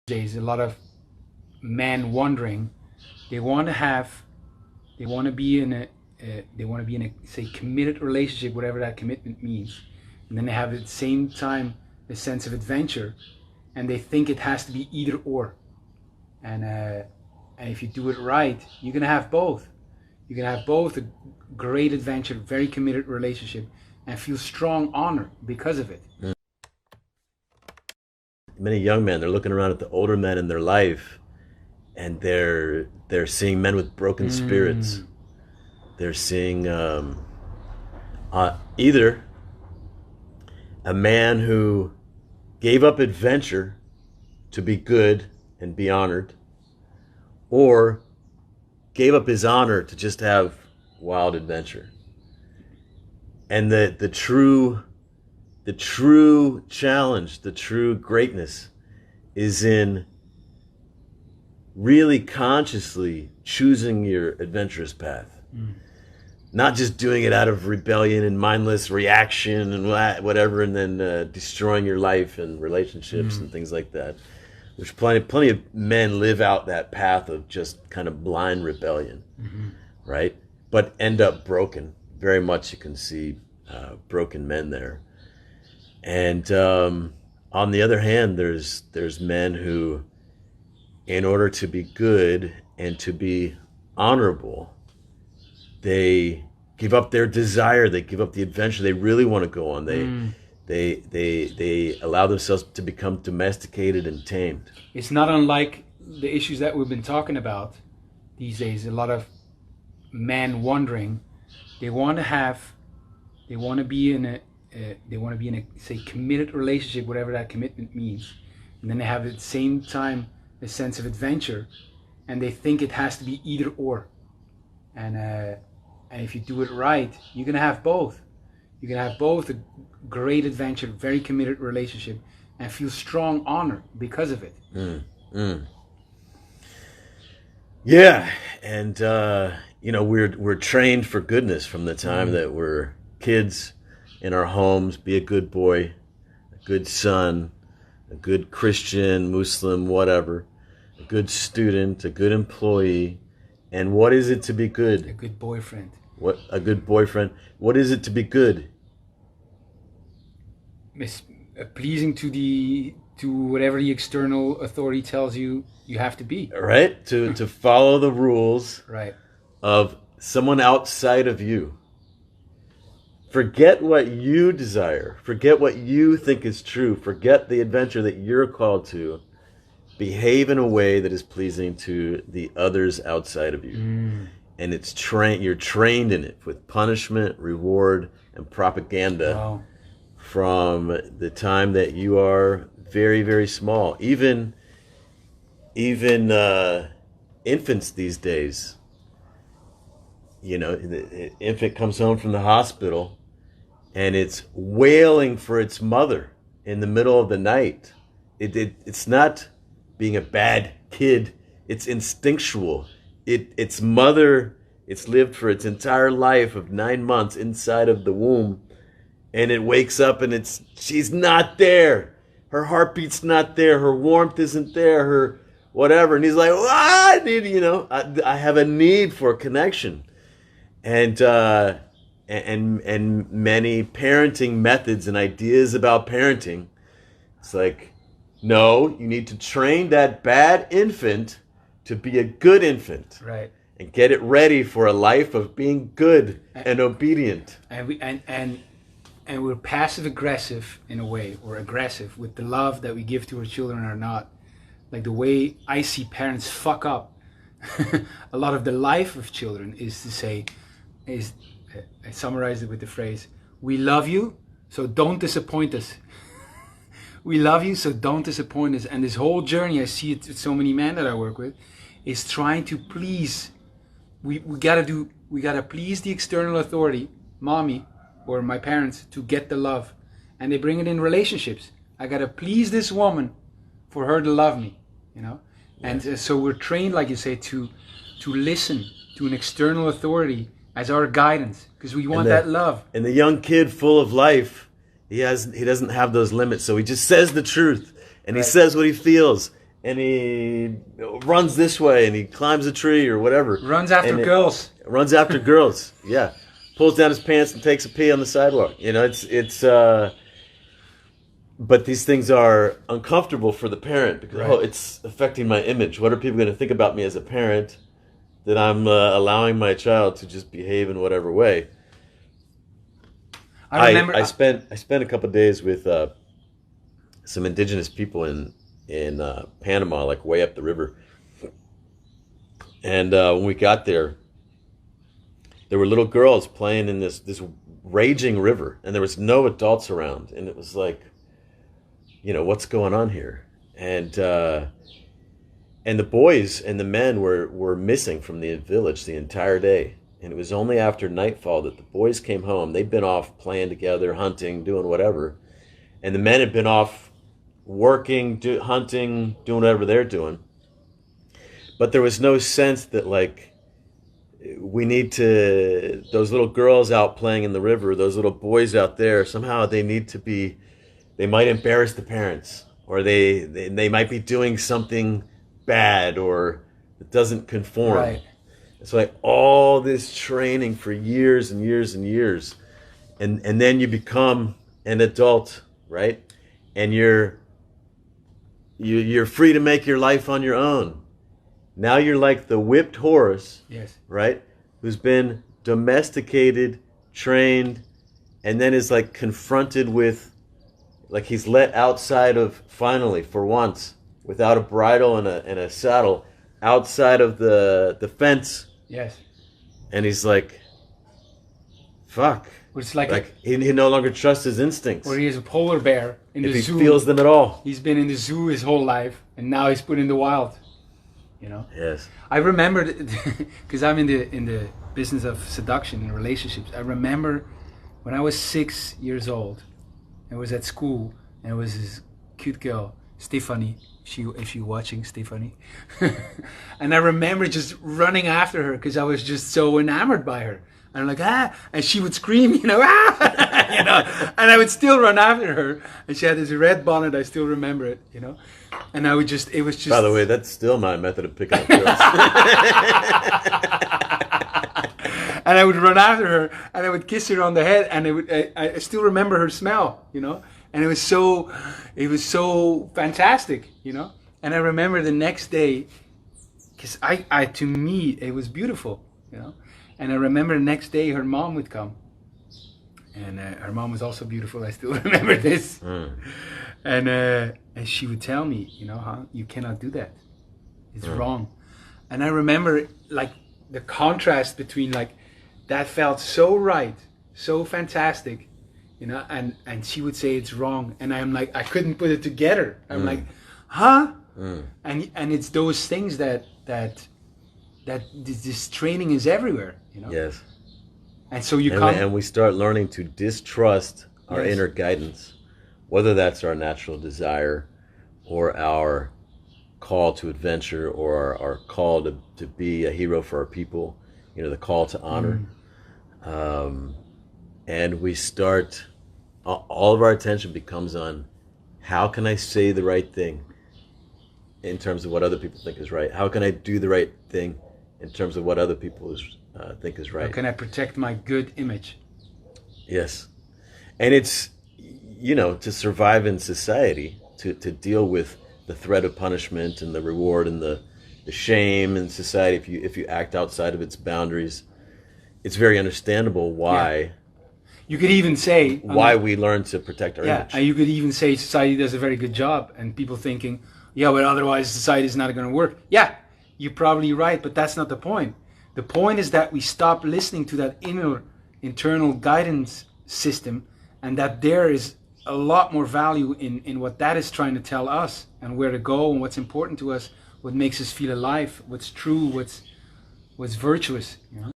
There's a lot of men wondering, they want to be in a say committed relationship, whatever that commitment means, and then they have at the same time a sense of adventure, and they think it has to be either or, and if you do it right, you're gonna have both. You can have both a great adventure, very committed relationship, and feel strong honor because of it. Many young men, they're looking around at the older men in their life, and they're seeing men with broken spirits. They're seeing either a man who gave up adventure to be good and be honored, or gave up his honor to just have wild adventure. And the true challenge, the true greatness is in really consciously choosing your adventurous path. Not just doing it out of rebellion and mindless reaction and whatever, and then destroying your life and relationships and things like that. There's plenty of men live out that path of just kind of blind rebellion, right? But end up broken. Very much you can see broken men there. And on the other hand, there's men who, in order to be good and to be honorable, they give up their desire, they give up the adventure they really want to go on. They allow themselves to become domesticated and tamed. It's not unlike the issues that we've been talking about these days. A lot of men wondering, they want to be in a say committed relationship, whatever that commitment means, and then they have at the same time a sense of adventure, and they think it has to be either or, and if you do it right, you're gonna have both. You can have both a great adventure, very committed relationship, and feel strong honor because of it. Yeah, and we're trained for goodness from the time that we're kids in our homes. Be a good boy, a good son, a good Christian, Muslim, whatever, a good student, a good employee. And what is it to be good? A good boyfriend. What a good boyfriend. What is it to be good? Pleasing to whatever the external authority tells you have to be. Right? To follow the rules right. of someone outside of you. Forget what you desire. Forget what you think is true. Forget the adventure that you're called to. Behave in a way that is pleasing to the others outside of you. And you're trained in it with punishment, reward, and propaganda. Wow. From the time that you are very, very small. Even infants these days, the infant comes home from the hospital and it's wailing for its mother in the middle of the night. It's not being a bad kid. It's instinctual. Its mother, it's lived for its entire life of 9 months inside of the womb, and it wakes up and she's not there. Her heartbeat's not there. Her warmth isn't there. Her whatever. And he's like, I need, I have a need for connection. And many parenting methods and ideas about parenting, it's like, no, you need to train that bad infant to be a good infant. Right. And get it ready for a life of being good and obedient. And we're passive aggressive in a way, or aggressive with the love that we give to our children or not. Like the way I see parents fuck up a lot of the life of children I summarize it with the phrase, we love you, so don't disappoint us. We love you, so don't disappoint us. And this whole journey, I see it with so many men that I work with, is trying to please. We gotta please the external authority, mommy or my parents, to get the love. And they bring it in relationships. I gotta please this woman for her to love me, Yeah. And so we're trained, like you say, to listen to an external authority as our guidance, because we want that love. And the young kid, full of life, he doesn't have those limits, so he just says the truth, and he says what he feels, and he runs this way, and he climbs a tree or whatever. Runs after girls. Runs after girls, yeah. Pulls down his pants and takes a pee on the sidewalk. You know, it's. But these things are uncomfortable for the parent because it's affecting my image. What are people going to think about me as a parent that I'm allowing my child to just behave in whatever way? I spent a couple of days with some indigenous people in Panama, like way up the river. And when we got there were little girls playing in this raging river, and there was no adults around, and it was like, you know, what's going on here? And the boys and the men were missing from the village the entire day. And it was only after nightfall that the boys came home. They'd been off playing together, hunting, doing whatever. And the men had been off working, hunting, doing whatever they're doing. But there was no sense that, like, we need to, those little girls out playing in the river, those little boys out there, somehow they need to be, they might embarrass the parents, or they might be doing something bad or it doesn't conform. Right. It's like all this training for years and years and years, and then you become an adult, right? And you're free to make your life on your own. Now you're like the whipped horse, yes, right? Who's been domesticated, trained, and then is like confronted with, like he's let outside of, finally, for once, without a bridle and a saddle, outside of the fence. Yes. And he's like, fuck. It's like he no longer trusts his instincts. Or he is a polar bear in the zoo. If he feels them at all. He's been in the zoo his whole life, and now he's put in the wild. You know? Yes. I remember, because I'm in the business of seduction and relationships. I remember when I was 6 years old, I was at school, and there was this cute girl, Stephanie. If you're watching, Stephanie. And I remember just running after her because I was just so enamored by her. And I'm like, ah, and she would scream, you know, ah, you know, and I would still run after her. And she had this red bonnet, I still remember it, you know. And I would just, it was just. By the way, that's still my method of picking up girls. And I would run after her, and I would kiss her on the head, and I still remember her smell, you know. And it was so fantastic, you know. And I remember the next day, because to me it was beautiful, you know. And I remember the next day her mom would come, and her mom was also beautiful. I still remember this. And she would tell me, you know, huh, you cannot do that. It's wrong. And I remember like the contrast between like that felt so right, so fantastic. You know, and she would say it's wrong, and I'm like, I couldn't put it together. I'm like, huh? And it's those things that this training is everywhere, you know. Yes. And so and we start learning to distrust our inner guidance, whether that's our natural desire, or our call to adventure, or our call to be a hero for our people. You know, the call to honor. And we start, all of our attention becomes on how can I say the right thing in terms of what other people think is right? How can I do the right thing in terms of what other people think is right? How can I protect my good image? Yes. And it's, you know, to survive in society, to deal with the threat of punishment and the reward and the shame in society if you act outside of its boundaries. It's very understandable why... Yeah. You could even say... why we learn to protect our image. Yeah, and you could even say society does a very good job, and people thinking, yeah, but otherwise society is not going to work. Yeah, you're probably right, but that's not the point. The point is that we stop listening to that internal guidance system, and that there is a lot more value in what that is trying to tell us, and where to go, and what's important to us, what makes us feel alive, what's true, what's virtuous, you know?